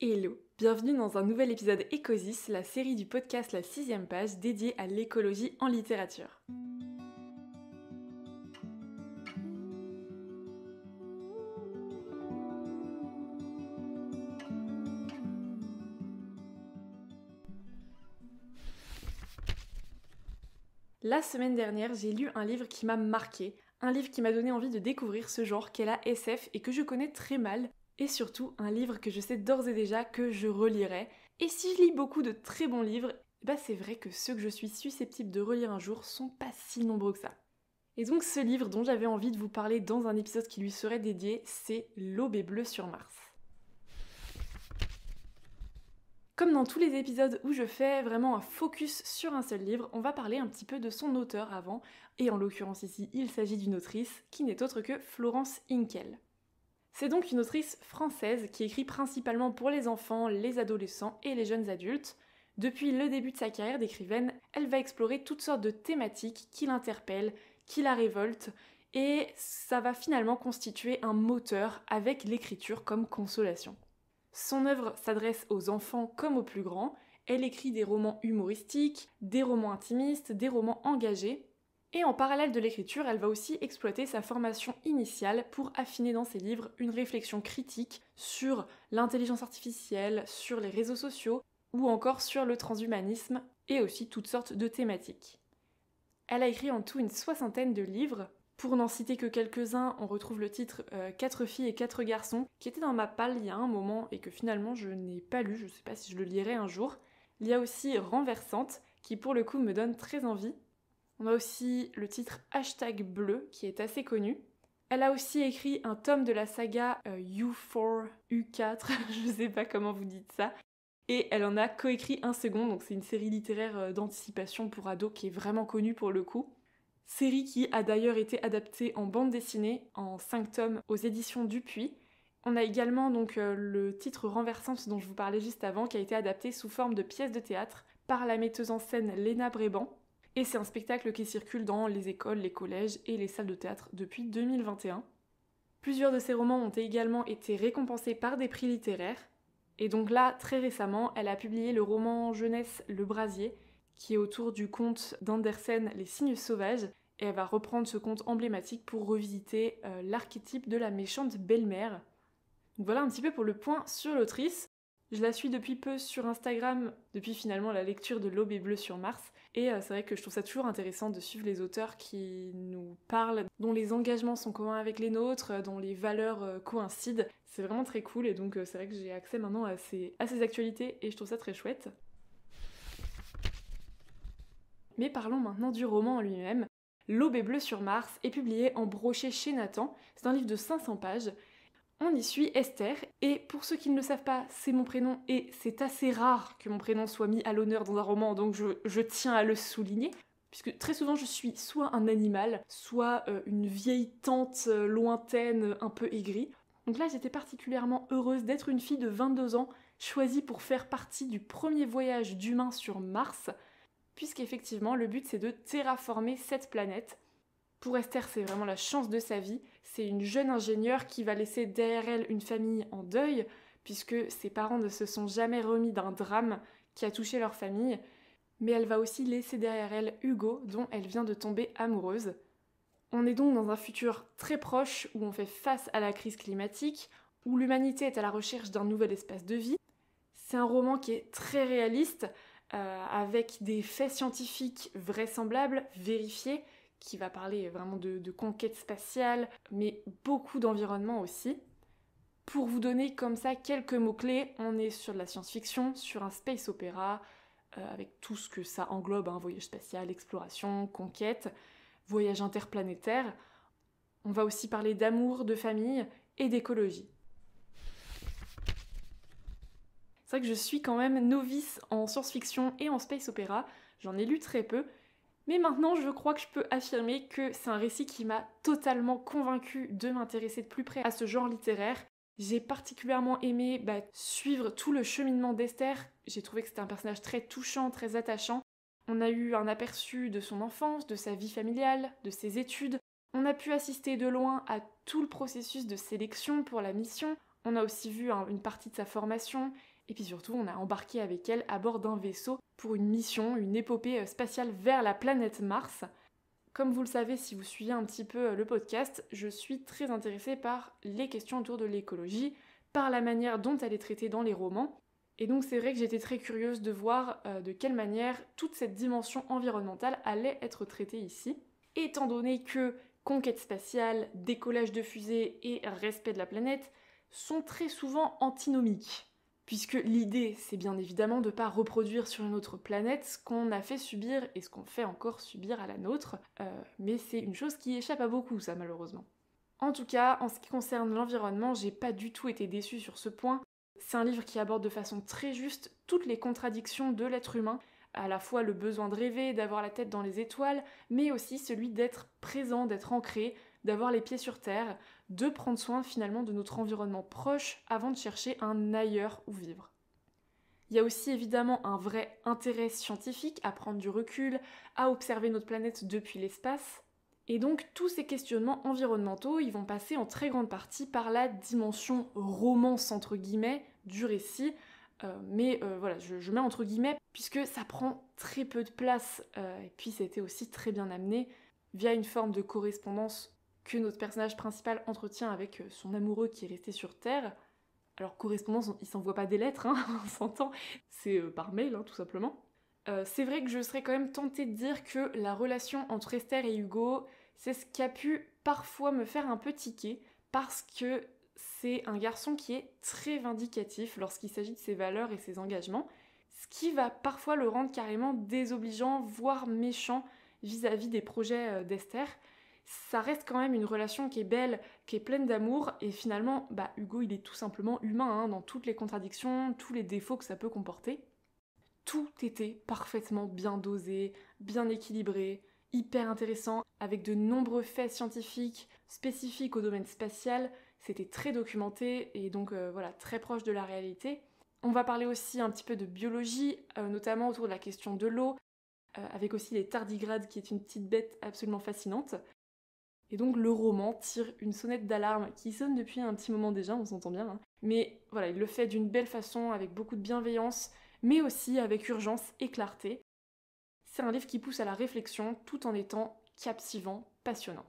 Hello, bienvenue dans un nouvel épisode Écosis, la série du podcast La 6ème page dédiée à l'écologie en littérature. La semaine dernière, j'ai lu un livre qui m'a marqué, un livre qui m'a donné envie de découvrir ce genre qu'est la SF et que je connais très mal, et surtout un livre que je sais d'ores et déjà que je relirai. Et si je lis beaucoup de très bons livres, c'est vrai que ceux que je suis susceptible de relire un jour sont pas si nombreux que ça. Et donc ce livre dont j'avais envie de vous parler dans un épisode qui lui serait dédié, c'est L'Aube est bleue sur Mars. Comme dans tous les épisodes où je fais vraiment un focus sur un seul livre, on va parler un petit peu de son auteur avant, et en l'occurrence ici, il s'agit d'une autrice qui n'est autre que Florence Hinkel. C'est donc une autrice française qui écrit principalement pour les enfants, les adolescents et les jeunes adultes. Depuis le début de sa carrière d'écrivaine, elle va explorer toutes sortes de thématiques qui l'interpellent, qui la révoltent, et ça va finalement constituer un moteur avec l'écriture comme consolation. Son œuvre s'adresse aux enfants comme aux plus grands, elle écrit des romans humoristiques, des romans intimistes, des romans engagés, et en parallèle de l'écriture, elle va aussi exploiter sa formation initiale pour affiner dans ses livres une réflexion critique sur l'intelligence artificielle, sur les réseaux sociaux, ou encore sur le transhumanisme, et aussi toutes sortes de thématiques. Elle a écrit en tout une 60aine de livres. Pour n'en citer que quelques-uns, on retrouve le titre 4 filles et 4 garçons, qui était dans ma palle il y a un moment et que finalement je n'ai pas lu, je ne sais pas si je le lirai un jour. Il y a aussi Renversante, qui pour le coup me donne très envie. On a aussi le titre #bleu, qui est assez connu. Elle a aussi écrit un tome de la saga U4, U4, je sais pas comment vous dites ça. Et elle en a coécrit un second, donc c'est une série littéraire d'anticipation pour ados qui est vraiment connue pour le coup. Série qui a d'ailleurs été adaptée en bande dessinée en 5 tomes aux éditions Dupuis. On a également donc le titre Renversante dont je vous parlais juste avant qui a été adapté sous forme de pièce de théâtre par la metteuse en scène Léna Bréban. Et c'est un spectacle qui circule dans les écoles, les collèges et les salles de théâtre depuis 2021. Plusieurs de ses romans ont également été récompensés par des prix littéraires. Et donc là, très récemment, elle a publié le roman jeunesse Le Brasier, qui est autour du conte d'Andersen Les Cygnes Sauvages, et elle va reprendre ce conte emblématique pour revisiter l'archétype de la méchante belle-mère. Donc voilà un petit peu pour le point sur l'autrice. Je la suis depuis peu sur Instagram, depuis finalement la lecture de L'Aube est bleue sur Mars, et c'est vrai que je trouve ça toujours intéressant de suivre les auteurs qui nous parlent, dont les engagements sont communs avec les nôtres, dont les valeurs coïncident. C'est vraiment très cool, et donc c'est vrai que j'ai accès maintenant à ces actualités, et je trouve ça très chouette. Mais parlons maintenant du roman en lui-même. L'Aube est bleue sur Mars est publié en brochet chez Nathan. C'est un livre de 500 pages. On y suit Esther, et pour ceux qui ne le savent pas, c'est mon prénom, et c'est assez rare que mon prénom soit mis à l'honneur dans un roman, donc je tiens à le souligner, puisque très souvent je suis soit un animal, soit une vieille tante lointaine, un peu aigrie. Donc là j'étais particulièrement heureuse d'être une fille de 22 ans, choisie pour faire partie du premier voyage d'humains sur Mars, puisqu'effectivement le but c'est de terraformer cette planète. Pour Esther, c'est vraiment la chance de sa vie. C'est une jeune ingénieure qui va laisser derrière elle une famille en deuil, puisque ses parents ne se sont jamais remis d'un drame qui a touché leur famille. Mais elle va aussi laisser derrière elle Hugo, dont elle vient de tomber amoureuse. On est donc dans un futur très proche où on fait face à la crise climatique, où l'humanité est à la recherche d'un nouvel espace de vie. C'est un roman qui est très réaliste, avec des faits scientifiques vraisemblables, vérifiés, qui va parler vraiment de conquête spatiale, mais beaucoup d'environnement aussi. Pour vous donner comme ça quelques mots-clés, on est sur de la science-fiction, sur un space opéra, avec tout ce que ça englobe, voyage spatial, exploration, conquête, voyage interplanétaire. On va aussi parler d'amour, de famille et d'écologie. C'est vrai que je suis quand même novice en science-fiction et en space opéra, j'en ai lu très peu, mais maintenant, je crois que je peux affirmer que c'est un récit qui m'a totalement convaincue de m'intéresser de plus près à ce genre littéraire. J'ai particulièrement aimé suivre tout le cheminement d'Esther. J'ai trouvé que c'était un personnage très touchant, très attachant. On a eu un aperçu de son enfance, de sa vie familiale, de ses études. On a pu assister de loin à tout le processus de sélection pour la mission. On a aussi vu une partie de sa formation. Et puis surtout, on a embarqué avec elle à bord d'un vaisseau pour une mission, une épopée spatiale vers la planète Mars. Comme vous le savez si vous suivez un petit peu le podcast, je suis très intéressée par les questions autour de l'écologie, par la manière dont elle est traitée dans les romans. Et donc c'est vrai que j'étais très curieuse de voir de quelle manière toute cette dimension environnementale allait être traitée ici. Étant donné que conquête spatiale, décollage de fusées et respect de la planète sont très souvent antinomiques. Puisque l'idée, c'est bien évidemment de ne pas reproduire sur une autre planète ce qu'on a fait subir et ce qu'on fait encore subir à la nôtre, mais c'est une chose qui échappe à beaucoup, ça, malheureusement. En tout cas, en ce qui concerne l'environnement, j'ai pas du tout été déçue sur ce point. C'est un livre qui aborde de façon très juste toutes les contradictions de l'être humain, à la fois le besoin de rêver, d'avoir la tête dans les étoiles, mais aussi celui d'être présent, d'être ancré, d'avoir les pieds sur terre, de prendre soin finalement de notre environnement proche avant de chercher un ailleurs où vivre. Il y a aussi évidemment un vrai intérêt scientifique à prendre du recul, à observer notre planète depuis l'espace. Et donc tous ces questionnements environnementaux, ils vont passer en très grande partie par la dimension romance entre guillemets du récit, mais voilà, je mets entre guillemets puisque ça prend très peu de place, et puis c'était aussi très bien amené via une forme de correspondance que notre personnage principal entretient avec son amoureux qui est resté sur Terre. Alors correspondance, il s'envoie pas des lettres, hein, on s'entend, c'est par mail, hein, tout simplement. C'est vrai que je serais quand même tentée de dire que la relation entre Esther et Hugo, c'est ce qui a pu parfois me faire un peu tiquer, parce que c'est un garçon qui est très vindicatif lorsqu'il s'agit de ses valeurs et ses engagements, ce qui va parfois le rendre carrément désobligeant, voire méchant vis-à-vis des projets d'Esther. Ça reste quand même une relation qui est belle, qui est pleine d'amour, et finalement, Hugo, il est tout simplement humain, hein, dans toutes les contradictions, tous les défauts que ça peut comporter. Tout était parfaitement bien dosé, bien équilibré, hyper intéressant, avec de nombreux faits scientifiques spécifiques au domaine spatial. C'était très documenté et donc voilà, très proche de la réalité. On va parler aussi un petit peu de biologie, notamment autour de la question de l'eau, avec aussi les tardigrades qui est une petite bête absolument fascinante. Et donc le roman tire une sonnette d'alarme qui sonne depuis un petit moment déjà, on s'entend bien, hein. Mais voilà, il le fait d'une belle façon, avec beaucoup de bienveillance, mais aussi avec urgence et clarté. C'est un livre qui pousse à la réflexion tout en étant captivant, passionnant.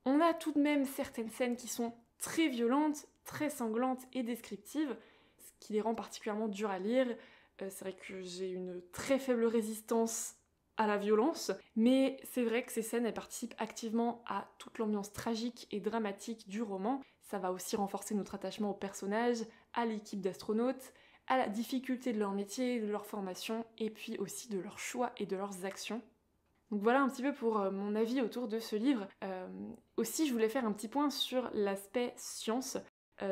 On a tout de même certaines scènes qui sont très violentes, très sanglantes et descriptives, ce qui les rend particulièrement dures à lire. C'est vrai que j'ai une très faible résistance à la violence, mais c'est vrai que ces scènes, elles participent activement à toute l'ambiance tragique et dramatique du roman. Ça va aussi renforcer notre attachement aux personnages, à l'équipe d'astronautes, à la difficulté de leur métier, de leur formation, et puis aussi de leurs choix et de leurs actions. Donc voilà un petit peu pour mon avis autour de ce livre. Aussi, je voulais faire un petit point sur l'aspect science.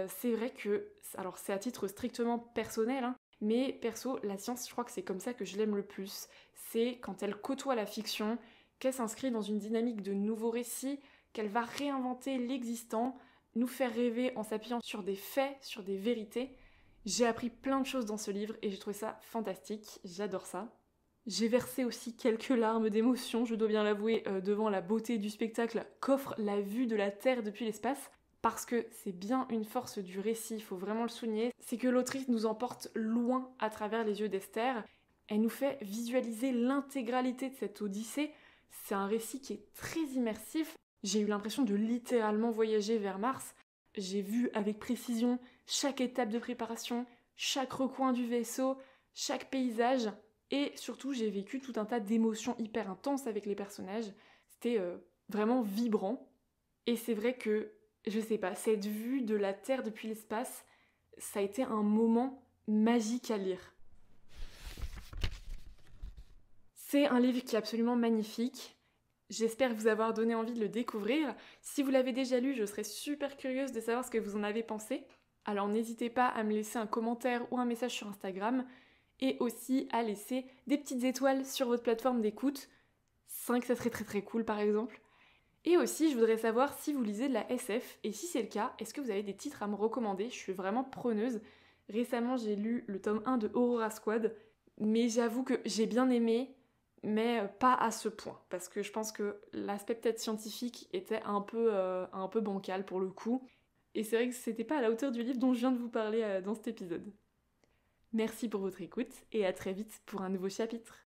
C'est vrai que, alors c'est à titre strictement personnel, hein, mais perso, la science, je crois que c'est comme ça que je l'aime le plus. C'est quand elle côtoie la fiction, qu'elle s'inscrit dans une dynamique de nouveaux récits, qu'elle va réinventer l'existant, nous faire rêver en s'appuyant sur des faits, sur des vérités. J'ai appris plein de choses dans ce livre et j'ai trouvé ça fantastique, j'adore ça. J'ai versé aussi quelques larmes d'émotion, je dois bien l'avouer, devant la beauté du spectacle qu'offre la vue de la Terre depuis l'espace, parce que c'est bien une force du récit, il faut vraiment le souligner, c'est que l'autrice nous emporte loin à travers les yeux d'Esther. Elle nous fait visualiser l'intégralité de cette odyssée. C'est un récit qui est très immersif. J'ai eu l'impression de littéralement voyager vers Mars. J'ai vu avec précision chaque étape de préparation, chaque recoin du vaisseau, chaque paysage. Et surtout, j'ai vécu tout un tas d'émotions hyper intenses avec les personnages. C'était vraiment vibrant. Et c'est vrai que, je sais pas, cette vue de la Terre depuis l'espace, ça a été un moment magique à lire. C'est un livre qui est absolument magnifique. J'espère vous avoir donné envie de le découvrir. Si vous l'avez déjà lu, je serais super curieuse de savoir ce que vous en avez pensé. Alors n'hésitez pas à me laisser un commentaire ou un message sur Instagram et aussi à laisser des petites étoiles sur votre plateforme d'écoute. 5, ça serait très très cool par exemple. Et aussi, je voudrais savoir si vous lisez de la SF et si c'est le cas, est-ce que vous avez des titres à me recommander? Je suis vraiment preneuse. Récemment, j'ai lu le tome 1 de Aurora Squad, mais j'avoue que j'ai bien aimé, mais pas à ce point, parce que je pense que l'aspect peut-être scientifique était un peu bancal pour le coup, et c'est vrai que c'était pas à la hauteur du livre dont je viens de vous parler dans cet épisode. Merci pour votre écoute et à très vite pour un nouveau chapitre.